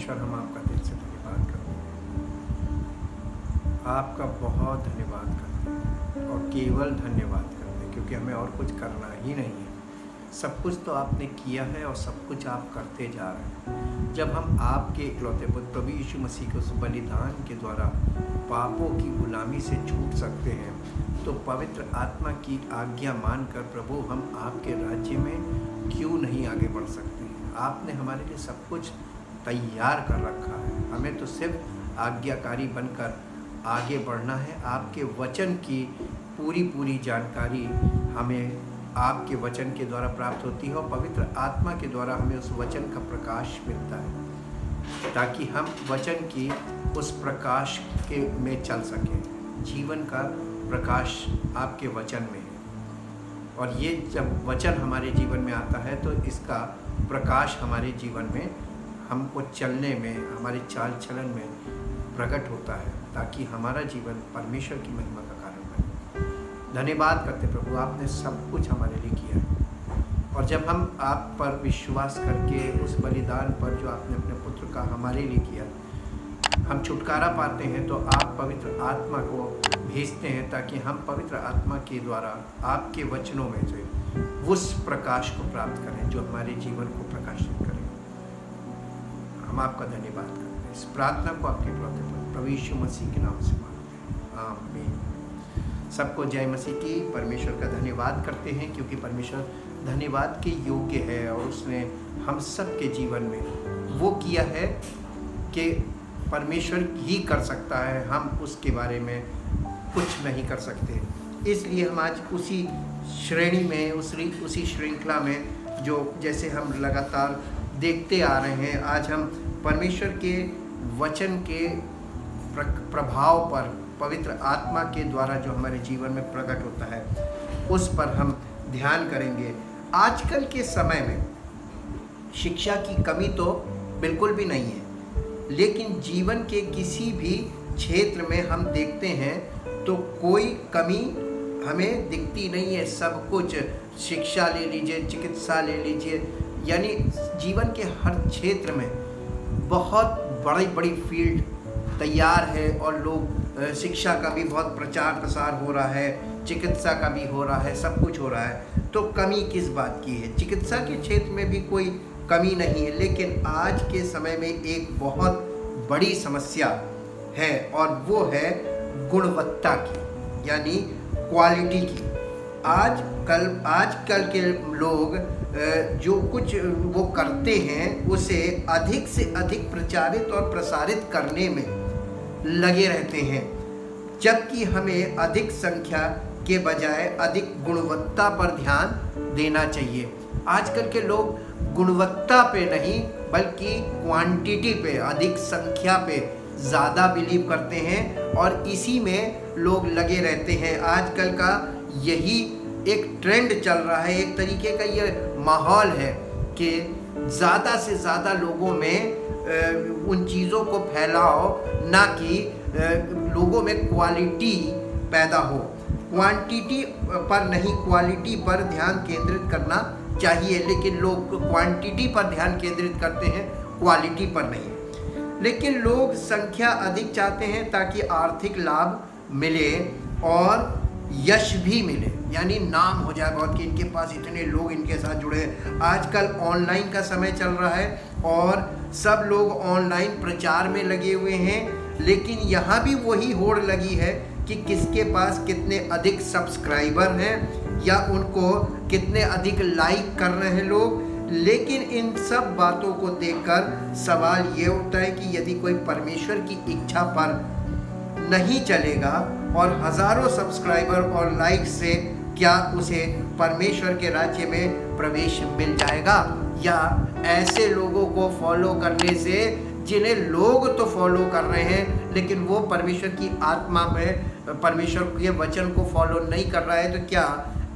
परमेश्वर, हम आपका दिल से धन्यवाद करते हैं, आपका बहुत धन्यवाद करते हैं और केवल धन्यवाद करते हैं, क्योंकि हमें और कुछ करना ही नहीं है। सब कुछ तो आपने किया है और सब कुछ आप करते जा रहे हैं। जब हम आपके इकलौते पुत्र प्रभु यीशु मसीह के उस बलिदान के द्वारा पापों की गुलामी से छूट सकते हैं, तो पवित्र आत्मा की आज्ञा मानकर प्रभु हम आपके राज्य में क्यों नहीं आगे बढ़ सकते हैं। आपने हमारे लिए सब कुछ तैयार कर रखा है, हमें तो सिर्फ आज्ञाकारी बनकर आगे बढ़ना है। आपके वचन की पूरी जानकारी हमें आपके वचन के द्वारा प्राप्त होती है और पवित्र आत्मा के द्वारा हमें उस वचन का प्रकाश मिलता है, ताकि हम वचन की उस प्रकाश के में चल सकें। जीवन का प्रकाश आपके वचन में है और ये जब वचन हमारे जीवन में आता है तो इसका प्रकाश हमारे जीवन में हमको चलने में, हमारे चाल चलन में प्रकट होता है, ताकि हमारा जीवन परमेश्वर की महिमा का कारण बने। धन्यवाद करते प्रभु, आपने सब कुछ हमारे लिए किया है और जब हम आप पर विश्वास करके उस बलिदान पर जो आपने अपने पुत्र का हमारे लिए किया, हम छुटकारा पाते हैं, तो आप पवित्र आत्मा को भेजते हैं ताकि हम पवित्र आत्मा के द्वारा आपके वचनों में से उस प्रकाश को प्राप्त करें जो हमारे जीवन को प्रकाशित करें। हम आपका धन्यवाद करते हैं। इस प्रार्थना को आपके प्रभु यीशु मसीह के नाम से मांगते हैं, आमीन। सबको जय मसीह की। परमेश्वर का धन्यवाद करते हैं क्योंकि परमेश्वर धन्यवाद के योग्य है और उसने हम सब के जीवन में वो किया है कि परमेश्वर ही कर सकता है, हम उसके बारे में कुछ नहीं कर सकते। इसलिए हम आज उसी श्रेणी में, उसी श्रृंखला में जो जैसे हम लगातार देखते आ रहे हैं, आज हम परमेश्वर के वचन के प्रभाव पर पवित्र आत्मा के द्वारा जो हमारे जीवन में प्रकट होता है उस पर हम ध्यान करेंगे। आजकल के समय में शिक्षा की कमी तो बिल्कुल भी नहीं है, लेकिन जीवन के किसी भी क्षेत्र में हम देखते हैं तो कोई कमी हमें दिखती नहीं है। सब कुछ, शिक्षा ले लीजिए, चिकित्सा ले लीजिए, यानी जीवन के हर क्षेत्र में बहुत बड़ी फील्ड तैयार है और लोग, शिक्षा का भी बहुत प्रचार प्रसार हो रहा है, चिकित्सा का भी हो रहा है, सब कुछ हो रहा है। तो कमी किस बात की है? चिकित्सा के क्षेत्र में भी कोई कमी नहीं है, लेकिन आज के समय में एक बहुत बड़ी समस्या है और वो है गुणवत्ता की, यानी क्वालिटी की। आजकल के लोग जो कुछ वो करते हैं उसे अधिक से अधिक प्रचारित और प्रसारित करने में लगे रहते हैं, जबकि हमें अधिक संख्या के बजाय अधिक गुणवत्ता पर ध्यान देना चाहिए। आजकल के लोग गुणवत्ता पे नहीं बल्कि क्वांटिटी पे, अधिक संख्या पे ज़्यादा बिलीव करते हैं और इसी में लोग लगे रहते हैं। आजकल का यही एक ट्रेंड चल रहा है, एक तरीके का ये माहौल है कि ज़्यादा से ज़्यादा लोगों में उन चीज़ों को फैलाओ, ना कि लोगों में क्वालिटी पैदा हो। क्वांटिटी पर नहीं, क्वालिटी पर ध्यान केंद्रित करना चाहिए, लेकिन लोग क्वांटिटी पर ध्यान केंद्रित करते हैं, क्वालिटी पर नहीं। लेकिन लोग संख्या अधिक चाहते हैं ताकि आर्थिक लाभ मिले और यश भी मिले, यानी नाम हो जाए बहुत कि इनके पास इतने लोग इनके साथ जुड़े हैं। आजकल ऑनलाइन का समय चल रहा है और सब लोग ऑनलाइन प्रचार में लगे हुए हैं, लेकिन यहाँ भी वही होड़ लगी है कि किसके पास कितने अधिक सब्सक्राइबर हैं या उनको कितने अधिक लाइक कर रहे हैं लोग। लेकिन इन सब बातों को देखकर सवाल ये उठता है कि यदि कोई परमेश्वर की इच्छा पर नहीं चलेगा और हजारों सब्सक्राइबर और लाइक से क्या उसे परमेश्वर के राज्य में प्रवेश मिल जाएगा, या ऐसे लोगों को फॉलो करने से जिन्हें लोग तो फॉलो कर रहे हैं लेकिन वो परमेश्वर की आत्मा में, परमेश्वर के वचन को फॉलो नहीं कर रहा है, तो क्या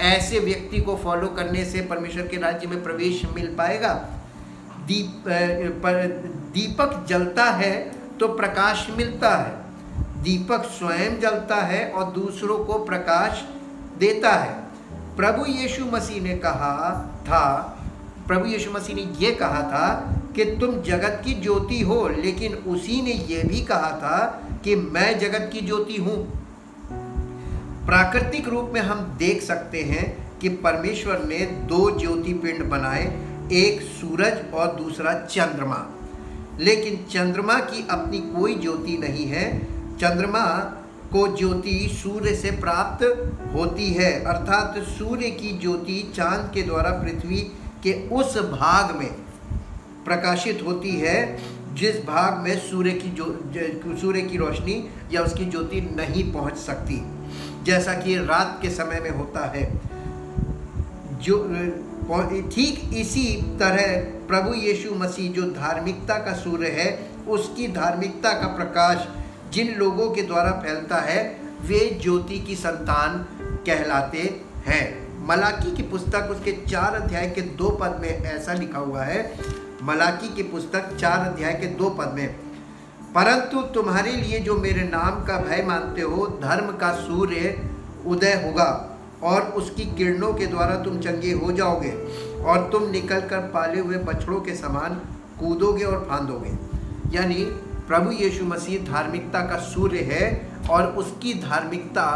ऐसे व्यक्ति को फॉलो करने से परमेश्वर के राज्य में प्रवेश मिल पाएगा? दीपक जलता है तो प्रकाश मिलता है। दीपक स्वयं जलता है और दूसरों को प्रकाश देता है। प्रभु यीशु मसीह ने ये कहा था कि तुम जगत की ज्योति हो, लेकिन उसी ने यह भी कहा था कि मैं जगत की ज्योति हूं। प्राकृतिक रूप में हम देख सकते हैं कि परमेश्वर ने दो ज्योति पिंड बनाए, एक सूरज और दूसरा चंद्रमा। लेकिन चंद्रमा की अपनी कोई ज्योति नहीं है। चंद्रमा को ज्योति सूर्य से प्राप्त होती है, अर्थात सूर्य की ज्योति चांद के द्वारा पृथ्वी के उस भाग में प्रकाशित होती है जिस भाग में सूर्य की रोशनी या उसकी ज्योति नहीं पहुंच सकती, जैसा कि रात के समय में होता है। जो ठीक इसी तरह प्रभु यीशु मसीह जो धार्मिकता का सूर्य है, उसकी धार्मिकता का प्रकाश जिन लोगों के द्वारा फैलता है वे ज्योति की संतान कहलाते हैं। मलाकी की पुस्तक उसके 4 अध्याय के 2 पद में ऐसा लिखा हुआ है। मलाकी की पुस्तक 4 अध्याय के 2 पद में, परंतु तुम्हारे लिए जो मेरे नाम का भय मानते हो, धर्म का सूर्य उदय होगा और उसकी किरणों के द्वारा तुम चंगे हो जाओगे और तुम निकलकर पाले हुए बछड़ों के समान कूदोगे और फांदोगे। यानी प्रभु यीशु मसीह धार्मिकता का सूर्य है और उसकी धार्मिकता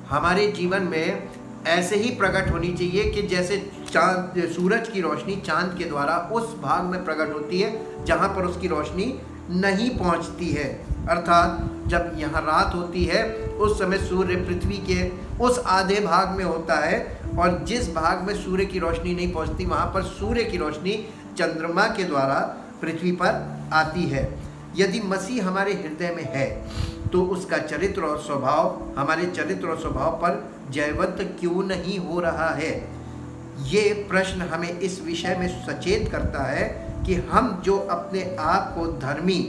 हमारे जीवन में ऐसे ही प्रकट होनी चाहिए कि जैसे सूरज की रोशनी चांद के द्वारा उस भाग में प्रकट होती है जहाँ पर उसकी रोशनी नहीं पहुँचती है। अर्थात जब यहाँ रात होती है उस समय सूर्य पृथ्वी के उस आधे भाग में होता है और जिस भाग में सूर्य की रोशनी नहीं पहुँचती वहाँ पर सूर्य की रोशनी चंद्रमा के द्वारा पृथ्वी पर आती है। यदि मसीह हमारे हृदय में है तो उसका चरित्र और स्वभाव हमारे चरित्र और स्वभाव पर जयवंत क्यों नहीं हो रहा है? ये प्रश्न हमें इस विषय में सचेत करता है कि हम जो अपने आप को धर्मी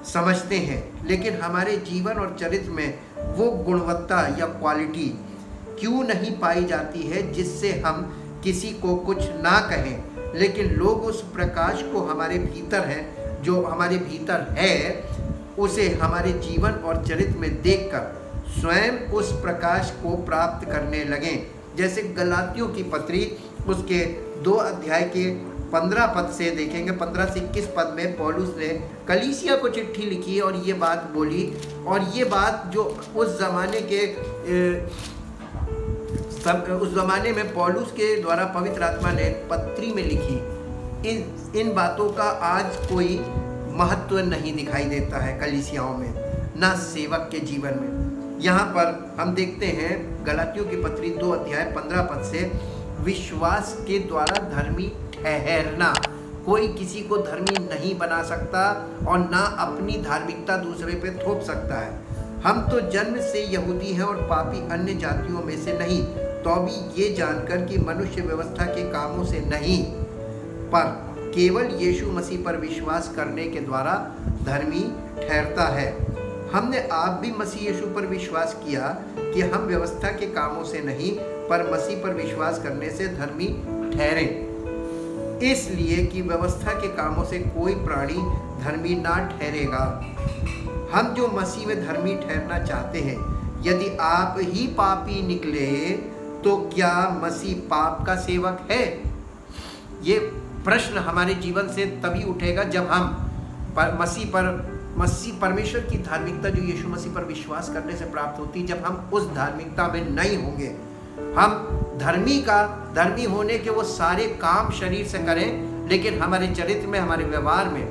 समझते हैं, लेकिन हमारे जीवन और चरित्र में वो गुणवत्ता या क्वालिटी क्यों नहीं पाई जाती है जिससे हम किसी को कुछ ना कहें, लेकिन लोग उस प्रकाश को हमारे भीतर है जो हमारे भीतर है उसे हमारे जीवन और चरित्र में देखकर स्वयं उस प्रकाश को प्राप्त करने लगें। जैसे गलातियों की पत्री उसके 2 अध्याय के 15 पद से देखेंगे, 15 से 21 पद में पौलुस ने कलीसिया को चिट्ठी लिखी और ये बात बोली। और ये बात जो उस ज़माने में पौलुस के द्वारा पवित्र आत्मा ने पत्री में लिखी, इन बातों का आज कोई महत्व नहीं दिखाई देता है कलीसियाओं में, ना सेवक के जीवन में। यहाँ पर हम देखते हैं गलातियों की पत्री 2 अध्याय 15 पद से, विश्वास के द्वारा धर्मी ठहरना। कोई किसी को धर्मी नहीं बना सकता और ना अपनी धार्मिकता दूसरे पे थोप सकता है। हम तो जन्म से यहूदी हैं और पापी अन्य जातियों में से नहीं, तो भी ये जानकर कि मनुष्य व्यवस्था के कामों से नहीं पर केवल यीशु मसीह पर विश्वास करने के द्वारा धर्मी ठहरता है। हमने आप भी मसीह यीशु पर विश्वास किया कि हम व्यवस्था के कामों से नहीं पर मसीह पर विश्वास करने से धर्मी ठहरे, इसलिए कि व्यवस्था के कामों से कोई प्राणी धर्मी ना ठहरेगा। हम जो मसीह में धर्मी ठहरना चाहते हैं, यदि आप ही पापी निकले तो क्या मसीह पाप का सेवक है? ये प्रश्न हमारे जीवन से तभी उठेगा जब हम मसीह परमेश्वर की धार्मिकता जो यीशु मसीह पर विश्वास करने से प्राप्त होती, जब हम उस धार्मिकता में नहीं होंगे। हम धर्मी होने के वो सारे काम शरीर से करें, लेकिन हमारे चरित्र में, हमारे व्यवहार में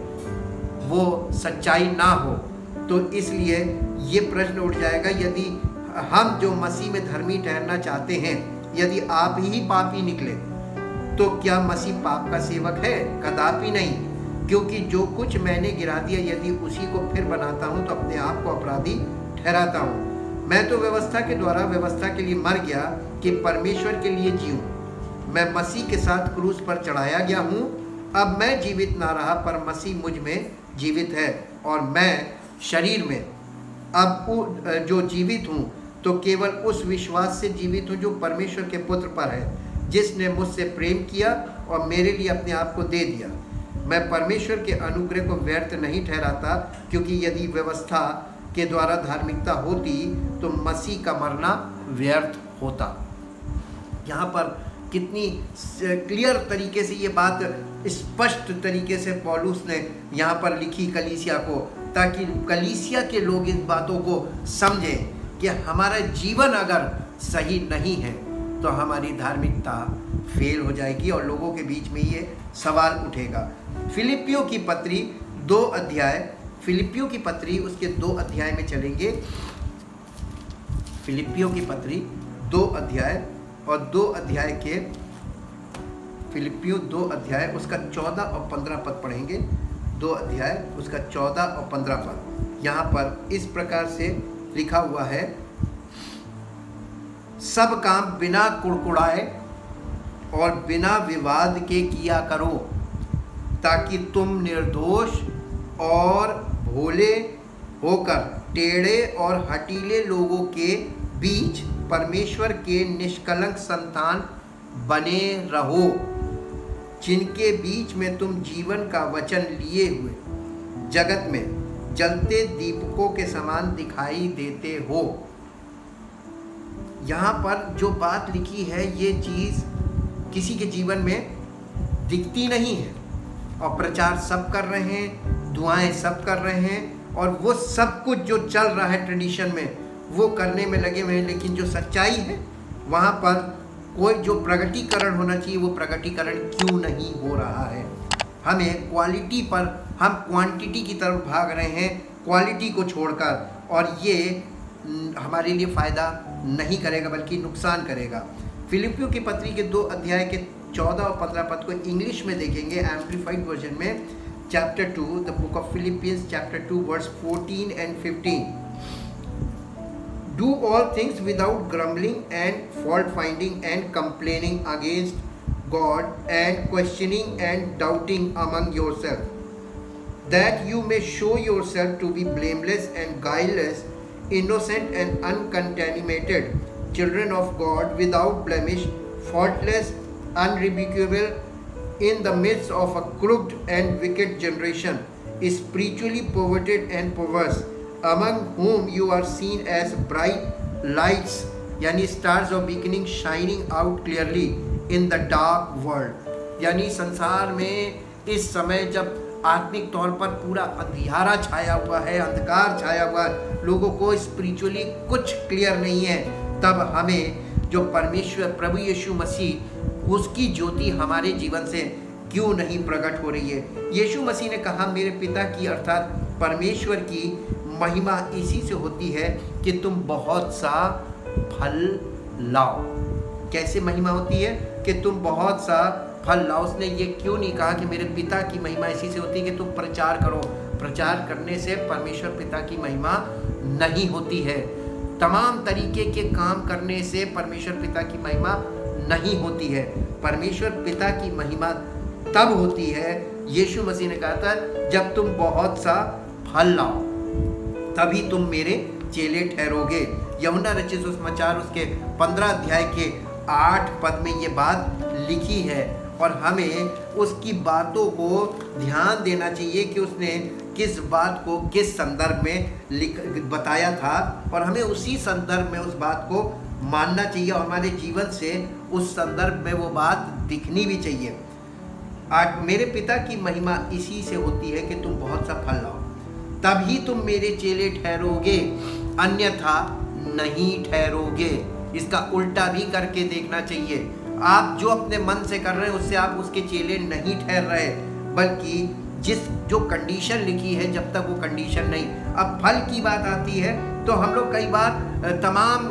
वो सच्चाई ना हो, तो इसलिए ये प्रश्न उठ जाएगा, यदि हम जो मसीह में धर्मी ठहरना चाहते हैं, यदि आप ही पापी निकले तो क्या मसीह पाप का सेवक है? कदापि नहीं, क्योंकि जो कुछ मैंने गिरा दिया यदि उसी को फिर बनाता हूँ तो अपने आप को अपराधी ठहराता हूँ। मैं तो व्यवस्था के द्वारा व्यवस्था के लिए मर गया कि परमेश्वर के लिए जीऊँ। मैं मसीह के साथ क्रूस पर चढ़ाया गया हूँ। अब मैं जीवित ना रहा पर मसीह मुझ में जीवित है, और मैं शरीर में अब जो जीवित हूँ तो केवल उस विश्वास से जीवित हूँ जो परमेश्वर के पुत्र पर है, जिसने मुझसे प्रेम किया और मेरे लिए अपने आप को दे दिया। मैं परमेश्वर के अनुग्रह को व्यर्थ नहीं ठहराता, क्योंकि यदि व्यवस्था के द्वारा धार्मिकता होती तो मसीह का मरना व्यर्थ होता। यहाँ पर कितनी क्लियर तरीके से ये बात स्पष्ट तरीके से पौलुस ने यहाँ पर लिखी कलीसिया को, ताकि कलीसिया के लोग इन बातों को समझें कि हमारा जीवन अगर सही नहीं है तो हमारी धार्मिकता फेल हो जाएगी और लोगों के बीच में ये सवाल उठेगा। फिलिपियों की पत्री 2 अध्याय, फिलिपियों की पत्री उसके 2 अध्याय में चलेंगे। फिलिपियों की पत्री 2 अध्याय और 2 अध्याय के फिलिपियों 2 अध्याय उसका 14 और 15 पद पढ़ेंगे। 2 अध्याय उसका 14 और 15 पद यहाँ पर इस प्रकार से लिखा हुआ है, सब काम बिना कुड़कुड़ाए और बिना विवाद के किया करो, ताकि तुम निर्दोष और भोले होकर टेढ़े और हठीले लोगों के बीच परमेश्वर के निष्कलंक संतान बने रहो, जिनके बीच में तुम जीवन का वचन लिए हुए जगत में जलते दीपकों के समान दिखाई देते हो। यहाँ पर जो बात लिखी है ये चीज़ किसी के जीवन में दिखती नहीं है, और प्रचार सब कर रहे हैं, दुआएं सब कर रहे हैं, और वो सब कुछ जो चल रहा है ट्रेडिशन में वो करने में लगे हुए हैं, लेकिन जो सच्चाई है वहाँ पर कोई जो प्रगटीकरण होना चाहिए वो प्रगटीकरण क्यों नहीं हो रहा है। हमें क्वालिटी पर, हम क्वांटिटी की तरफ भाग रहे हैं क्वालिटी को छोड़कर, और ये हमारे लिए फ़ायदा नहीं करेगा बल्कि नुकसान करेगा। फिलिपियों की पत्री के 2 अध्याय के 14 और 15 पद को इंग्लिश में देखेंगे, एम्प्लीफाइड वर्जन में, chapter 2, the book of Philippians chapter 2 verse 14 and 15। Do all things without grumbling and fault finding and complaining against God and questioning and doubting among yourself, that you may show yourself to be blameless and guileless, innocent and uncontaminated, children of God, without blemish, faultless, unrebukable, in the midst of a crooked and wicked generation, spiritually perverted and perverse, among whom you are seen as bright lights, यानी stars of beginning shining out clearly in the dark world। यानी संसार में इस समय जब आत्मिक तौर पर पूरा अंधियारा छाया हुआ है, अंधकार छाया हुआ है, लोगों को स्पिरिचुअली कुछ क्लियर नहीं है, तब हमें जो परमेश्वर प्रभु यीशु मसीह उसकी ज्योति हमारे जीवन से क्यों नहीं प्रकट हो रही है। यीशु मसीह ने कहा, मेरे पिता की अर्थात परमेश्वर की महिमा इसी से होती है कि तुम बहुत सा फल लाओ। कैसे महिमा होती है कि तुम बहुत सा फल लाओ? उसने ये क्यों नहीं कहा कि मेरे पिता की महिमा इसी से होती है कि तुम प्रचार करो? प्रचार करने से परमेश्वर पिता की महिमा नहीं होती है। तमाम तरीके के काम करने से परमेश्वर पिता की महिमा नहीं होती है। परमेश्वर पिता की महिमा तब होती है, यीशु मसीह ने कहा था, जब तुम बहुत सा फल लाओ तभी तुम मेरे चेले ठहरोगे। यूहन्ना रचित सुसमाचार उसके 15 अध्याय के 8 पद में ये बात लिखी है, और हमें उसकी बातों को ध्यान देना चाहिए कि उसने किस बात को किस संदर्भ में बताया था, और हमें उसी संदर्भ में उस बात को मानना चाहिए, और हमारे जीवन से उस संदर्भ में वो बात दिखनी भी चाहिए। मेरे पिता की महिमा इसी से होती है कि तुम बहुत सा फल लाओ, तभी तुम मेरे चेले ठहरोगे, अन्यथा नहीं ठहरोगे। इसका उल्टा भी करके देखना चाहिए। आप जो अपने मन से कर रहे हैं उससे आप उसके चेले नहीं ठहर रहे, बल्कि जो कंडीशन लिखी है, जब तक वो कंडीशन नहीं। अब फल की बात आती है तो हम लोग कई बार तमाम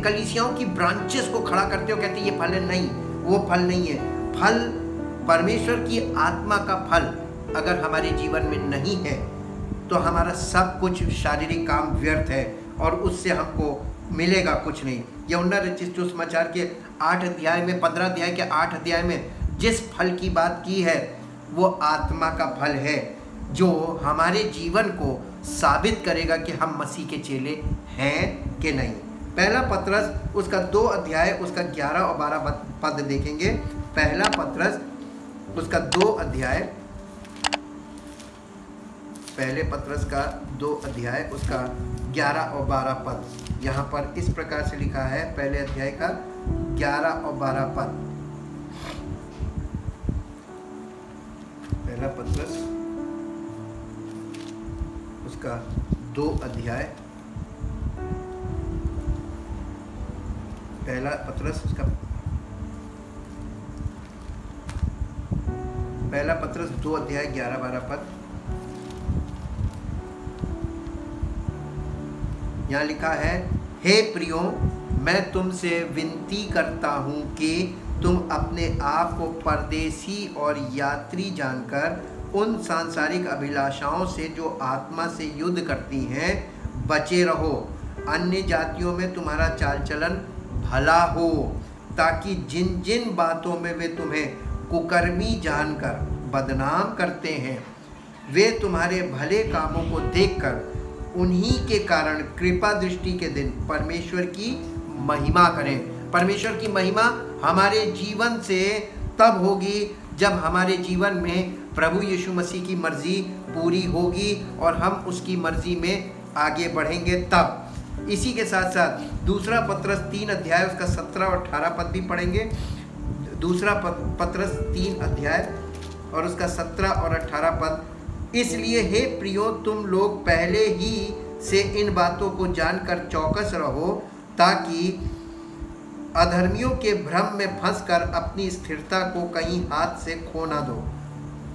कलीसियाओं की ब्रांचेस को खड़ा करते हो, कहते हैं ये फल है। नहीं, वो फल नहीं है। फल परमेश्वर की आत्मा का फल अगर हमारे जीवन में नहीं है तो हमारा सब कुछ शारीरिक काम व्यर्थ है, और उससे हमको मिलेगा कुछ नहीं। यूहन्ना रचित सुसमाचार के 8 अध्याय में, 15 अध्याय के 8 अध्याय में जिस फल की बात की है वो आत्मा का फल है, जो हमारे जीवन को साबित करेगा कि हम मसीह के चेले हैं कि नहीं। पहला पत्रस उसका 2 अध्याय उसका 11 और 12 पद देखेंगे। पहला पत्रस उसका 2 अध्याय पहले पत्रस का 2 अध्याय उसका 11 और 12 पद। यहाँ पर इस प्रकार से लिखा है, पहले अध्याय का 11 और 12 पद। पहला पत्रस उसका 2 अध्याय, पहला पत्रस उसका पहला पत्रस 2 अध्याय 11-12 पद। यहाँ लिखा है, हे प्रियो, मैं तुमसे विनती करता हूँ कि तुम अपने आप को परदेशी और यात्री जानकर उन सांसारिक अभिलाषाओं से जो आत्मा से युद्ध करती हैं बचे रहो। अन्य जातियों में तुम्हारा चाल चलन भला हो, ताकि जिन जिन बातों में वे तुम्हें कुकर्मी जानकर बदनाम करते हैं, वे तुम्हारे भले कामों को देखकर उन्हीं के कारण कृपा दृष्टि के दिन परमेश्वर की महिमा करें। परमेश्वर की महिमा हमारे जीवन से तब होगी जब हमारे जीवन में प्रभु यीशु मसीह की मर्जी पूरी होगी और हम उसकी मर्जी में आगे बढ़ेंगे तब। इसी के साथ साथ दूसरा पत्रस 3 अध्याय उसका 17 और 18 पद भी पढ़ेंगे। दूसरा पत्रस 3 अध्याय और उसका 17 और 18 पद। इसलिए हे प्रियो, तुम लोग पहले ही से इन बातों को जानकर चौकस रहो, ताकि अधर्मियों के भ्रम में फंसकर अपनी स्थिरता को कहीं हाथ से खो ना दो,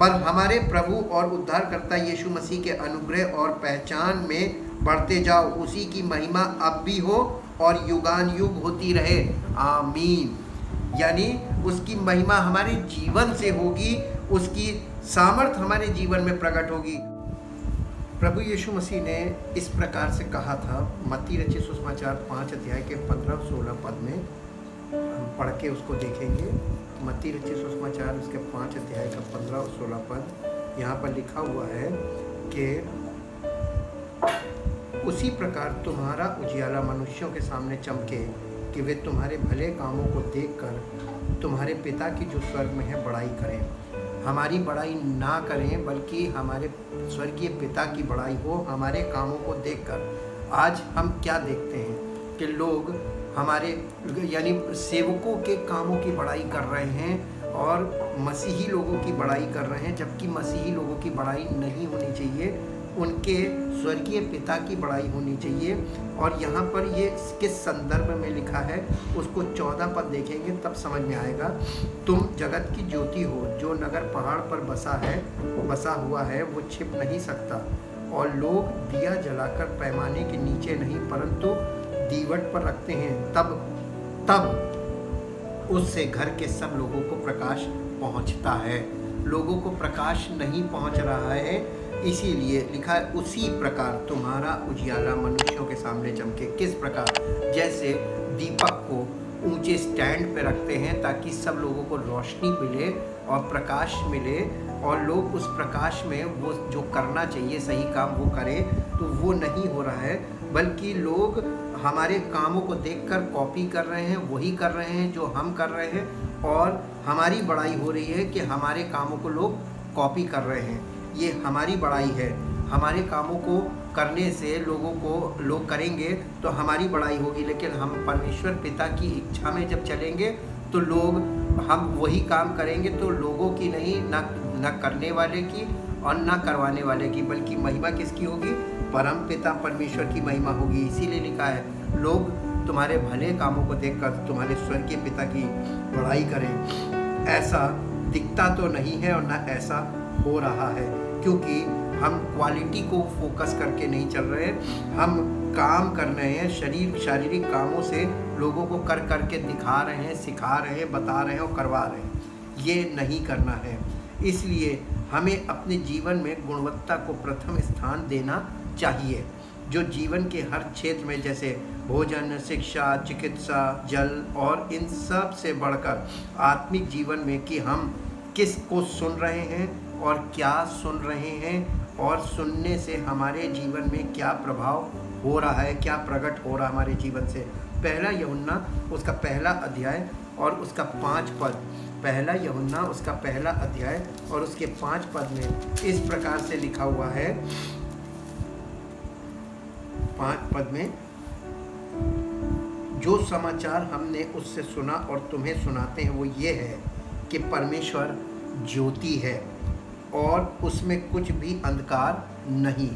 पर हमारे प्रभु और उद्धारकर्ता यीशु मसीह के अनुग्रह और पहचान में बढ़ते जाओ। उसी की महिमा अब भी हो और युगान युग होती रहे, आमीन। यानी उसकी महिमा हमारे जीवन से होगी, उसकी सामर्थ्य हमारे जीवन में प्रकट होगी। प्रभु यीशु मसीह ने इस प्रकार से कहा था, मत्ती रचित सुसमाचार 5 अध्याय के 15-16 पद में। हम पढ़ के उसको देखेंगे। मत्ती रचित सुसमाचार उसके 5 अध्याय का 15 और 16 पद। यहाँ पर लिखा हुआ है कि उसी प्रकार तुम्हारा उजियाला मनुष्यों के सामने चमके, कि वे तुम्हारे भले कामों को देखकर तुम्हारे पिता की जो स्वर्ग में है बड़ाई करें। हमारी बड़ाई ना करें, बल्कि हमारे स्वर्गीय पिता की बड़ाई हो हमारे कामों को देखकर। आज हम क्या देखते हैं कि लोग हमारे यानी सेवकों के कामों की बड़ाई कर रहे हैं और मसीही लोगों की बड़ाई कर रहे हैं, जबकि मसीही लोगों की बड़ाई नहीं होनी चाहिए, उनके स्वर्गीय पिता की बड़ाई होनी चाहिए। और यहाँ पर ये किस संदर्भ में लिखा है उसको 14 पद देखेंगे तब समझ में आएगा। तुम जगत की ज्योति हो, जो नगर पहाड़ पर बसा हुआ है वो छिप नहीं सकता, और लोग दिया जलाकर पैमाने के नीचे नहीं परंतु दीवट पर रखते हैं, तब उससे घर के सब लोगों को प्रकाश पहुँचता है। लोगों को प्रकाश नहीं पहुँच रहा है, इसीलिए लिखा है उसी प्रकार तुम्हारा उजियाला मनुष्यों के सामने चमके। किस प्रकार? जैसे दीपक को ऊंचे स्टैंड पे रखते हैं ताकि सब लोगों को रोशनी मिले और प्रकाश मिले, और लोग उस प्रकाश में वो जो करना चाहिए सही काम वो करें, तो वो नहीं हो रहा है, बल्कि लोग हमारे कामों को देखकर कॉपी कर रहे हैं, वही कर रहे हैं जो हम कर रहे हैं, और हमारी बड़ाई हो रही है कि हमारे कामों को लोग कॉपी कर रहे हैं। ये हमारी बड़ाई है। हमारे कामों को करने से लोग करेंगे तो हमारी बड़ाई होगी, लेकिन हम परमेश्वर पिता की इच्छा में जब चलेंगे तो हम वही काम करेंगे, तो लोगों की नहीं, न करने वाले की और न करवाने वाले की, बल्कि महिमा किसकी होगी? परम पिता परमेश्वर की महिमा होगी। इसीलिए लिखा है लोग तुम्हारे भले कामों को देखकर तुम्हारे स्वर्गीय पिता की बड़ाई करें। ऐसा दिखता तो नहीं है और न ऐसा हो रहा है, क्योंकि हम क्वालिटी को फोकस करके नहीं चल रहे हैं, हम काम कर रहे हैं, शारीरिक कामों से लोगों को कर करके दिखा रहे हैं, सिखा रहे हैं, बता रहे हैं और करवा रहे हैं। ये नहीं करना है। इसलिए हमें अपने जीवन में गुणवत्ता को प्रथम स्थान देना चाहिए, जो जीवन के हर क्षेत्र में, जैसे भोजन, शिक्षा, चिकित्सा, जल और इन सब से बढ़कर आत्मिक जीवन में कि हम किस को सुन रहे हैं और क्या सुन रहे हैं, और सुनने से हमारे जीवन में क्या प्रभाव हो रहा है, क्या प्रकट हो रहा है हमारे जीवन से। पहला यूहन्ना उसका पहला अध्याय और उसका 5 पद, पहला यूहन्ना उसका पहला अध्याय और उसके 5 पद में इस प्रकार से लिखा हुआ है। 5 पद में, जो समाचार हमने उससे सुना और तुम्हें सुनाते हैं वो ये है कि परमेश्वर ज्योति है और उसमें कुछ भी अंधकार नहीं।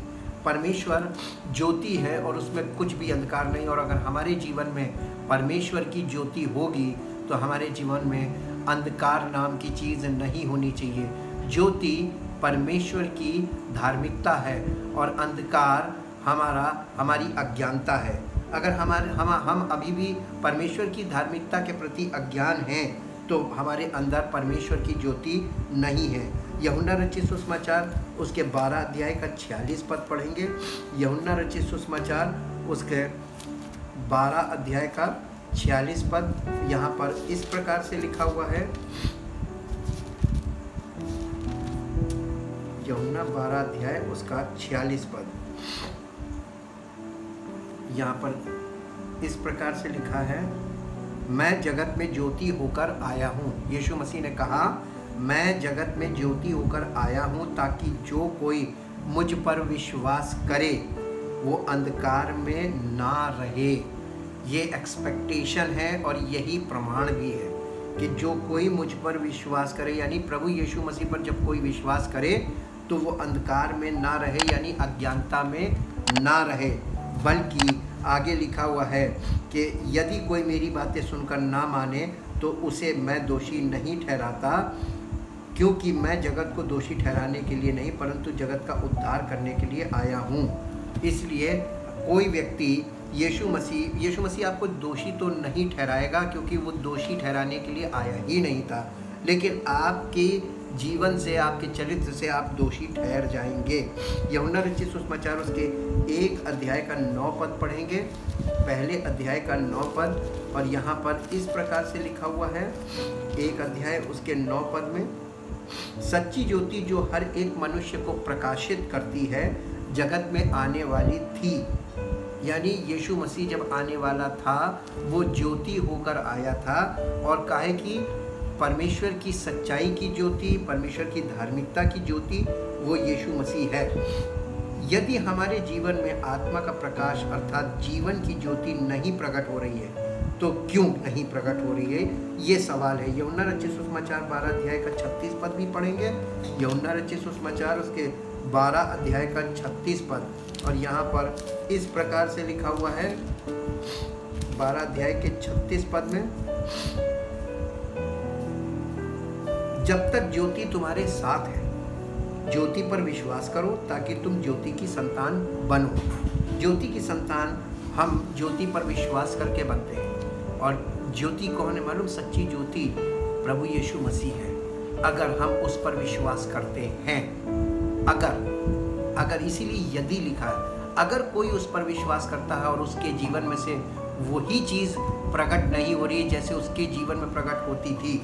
परमेश्वर ज्योति है और उसमें कुछ भी अंधकार नहीं। और अगर हमारे जीवन में परमेश्वर की ज्योति होगी तो हमारे जीवन में अंधकार नाम की चीज़ नहीं होनी चाहिए। ज्योति परमेश्वर की धार्मिकता है और अंधकार हमारी अज्ञानता है। अगर हम अभी भी परमेश्वर की धार्मिकता के प्रति अज्ञान हैं तो हमारे अंदर परमेश्वर की ज्योति नहीं है। यूहन्ना रचित सुसमाचार उसके 12 अध्याय का 46 पद पढ़ेंगे। यूहन्ना रचित सुसमाचार उसके 12 अध्याय का 46 पद यहाँ पर इस प्रकार से लिखा हुआ है। यूहन्ना 12 अध्याय उसका 46 पद यहाँ पर इस प्रकार से लिखा है, मैं जगत में ज्योति होकर आया हूँ। यीशु मसीह ने कहा, मैं जगत में ज्योति होकर आया हूँ ताकि जो कोई मुझ पर विश्वास करे वो अंधकार में ना रहे। ये एक्सपेक्टेशन है और यही प्रमाण भी है कि जो कोई मुझ पर विश्वास करे, यानी प्रभु यीशु मसीह पर जब कोई विश्वास करे तो वो अंधकार में ना रहे, यानी अज्ञानता में ना रहे। बल्कि आगे लिखा हुआ है कि यदि कोई मेरी बातें सुनकर ना माने तो उसे मैं दोषी नहीं ठहराता, क्योंकि मैं जगत को दोषी ठहराने के लिए नहीं परंतु जगत का उद्धार करने के लिए आया हूँ। इसलिए कोई व्यक्ति यीशु मसीह आपको दोषी तो नहीं ठहराएगा, क्योंकि वो दोषी ठहराने के लिए आया ही नहीं था, लेकिन आपके जीवन से, आपके चरित्र से आप दोषी ठहर जाएंगे। यूहन्ना रचित सुसमाचार उसके 1 अध्याय का 9 पद पढ़ेंगे, पहले अध्याय का 9 पद, और यहाँ पर इस प्रकार से लिखा हुआ है 1 अध्याय उसके 9 पद में, सच्ची ज्योति जो हर एक मनुष्य को प्रकाशित करती है जगत में आने वाली थी। यानी यीशु मसीह जब आने वाला था वो ज्योति होकर आया था, और काहे कि परमेश्वर की सच्चाई की ज्योति, परमेश्वर की धार्मिकता की ज्योति वो यीशु मसीह है। यदि हमारे जीवन में आत्मा का प्रकाश अर्थात जीवन की ज्योति नहीं प्रकट हो रही है तो क्यों नहीं प्रकट हो रही है, ये सवाल है। यूहन्ना रचित सुसमाचार 12 अध्याय का 36 पद भी पढ़ेंगे। यूहन्ना रचित सुसमाचार उसके 12 अध्याय का 36 पद, और यहाँ पर इस प्रकार से लिखा हुआ है 12 अध्याय के 36 पद में, जब तक ज्योति तुम्हारे साथ है ज्योति पर विश्वास करो ताकि तुम ज्योति की संतान बनो। ज्योति की संतान हम ज्योति पर विश्वास करके बनते हैं। और ज्योति कौन है मालूम? सच्ची ज्योति प्रभु यीशु मसीह है। अगर हम उस पर विश्वास करते हैं, अगर इसीलिए यदि लिखा है, अगर कोई उस पर विश्वास करता है और उसके जीवन में से वही चीज़ प्रकट नहीं हो रही जैसे उसके जीवन में प्रकट होती थी,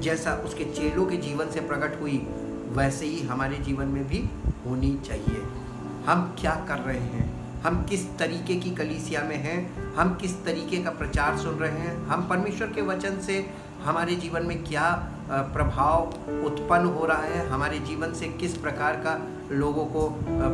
जैसा उसके चेलों के जीवन से प्रकट हुई, वैसे ही हमारे जीवन में भी होनी चाहिए। हम क्या कर रहे हैं, हम किस तरीके की कलीसिया में हैं, हम किस तरीके का प्रचार सुन रहे हैं, हम परमेश्वर के वचन से हमारे जीवन में क्या प्रभाव उत्पन्न हो रहा है, हमारे जीवन से किस प्रकार का लोगों को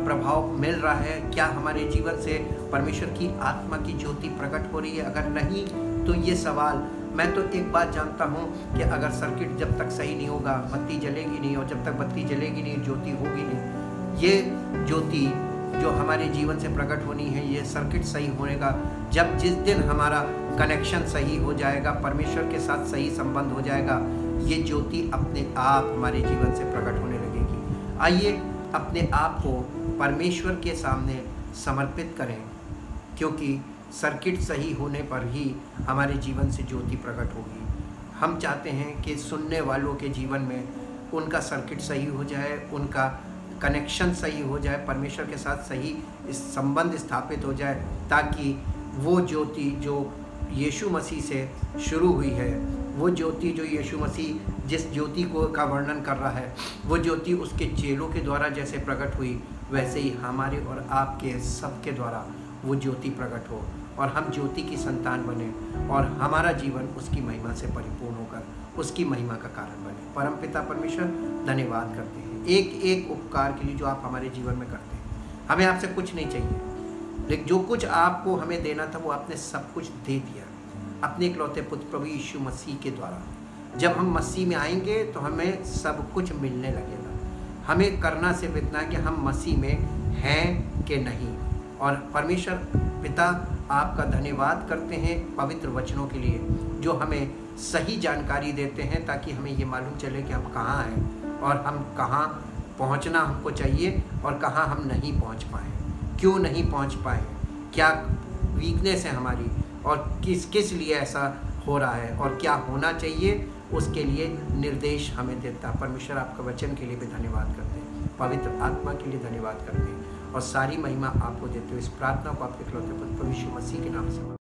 प्रभाव मिल रहा है, क्या हमारे जीवन से परमेश्वर की आत्मा की ज्योति प्रकट हो रही है। अगर नहीं तो ये सवाल, मैं तो एक बात जानता हूँ कि अगर सर्किट जब तक सही नहीं होगा बत्ती जलेगी नहीं, और जब तक बत्ती जलेगी नहीं ज्योति होगी नहीं। ये ज्योति जो हमारे जीवन से प्रकट होनी है, ये सर्किट सही होने का, जब जिस दिन हमारा कनेक्शन सही हो जाएगा, परमेश्वर के साथ सही संबंध हो जाएगा, ये ज्योति अपने आप हमारे जीवन से प्रकट होने लगेगी। आइए अपने आप को परमेश्वर के सामने समर्पित करें, क्योंकि सर्किट सही होने पर ही हमारे जीवन से ज्योति प्रकट होगी। हम चाहते हैं कि सुनने वालों के जीवन में उनका सर्किट सही हो जाए, उनका कनेक्शन सही हो जाए, परमेश्वर के साथ सही संबंध स्थापित हो जाए, ताकि वो ज्योति जो यीशु मसीह से शुरू हुई है, वो ज्योति जो यीशु मसीह जिस ज्योति का वर्णन कर रहा है, वो ज्योति उसके चेलों के द्वारा जैसे प्रकट हुई, वैसे ही हमारे और आपके सबके द्वारा वो ज्योति प्रकट हो और हम ज्योति की संतान बने और हमारा जीवन उसकी महिमा से परिपूर्ण होकर उसकी महिमा का कारण बने। परमपिता परमेश्वर, धन्यवाद करते हैं एक एक उपकार के लिए जो आप हमारे जीवन में करते हैं। हमें आपसे कुछ नहीं चाहिए, लेकिन जो कुछ आपको हमें देना था वो आपने सब कुछ दे दिया अपने इकलौते पुत्र प्रभु यीशु मसीह के द्वारा। जब हम मसीह में आएंगे तो हमें सब कुछ मिलने लगेगा। हमें करना सिर्फ इतना कि हम मसीह में हैं कि नहीं। और परमेश्वर पिता, आपका धन्यवाद करते हैं पवित्र वचनों के लिए जो हमें सही जानकारी देते हैं, ताकि हमें ये मालूम चले कि हम कहाँ हैं और हम कहाँ पहुँचना हमको चाहिए और कहाँ हम नहीं पहुँच पाए, क्यों नहीं पहुँच पाए, क्या वीकनेस है हमारी और किस किस लिए ऐसा हो रहा है और क्या होना चाहिए, उसके लिए निर्देश हमें देता। परमेश्वर, आपका वचन के लिए भी धन्यवाद करते हैं, पवित्र आत्मा के लिए धन्यवाद करते हैं और सारी महिमा आपको देते हुए इस प्रार्थना को आपके इकलौते पुत्र प्रभु यीशु मसीह के नाम से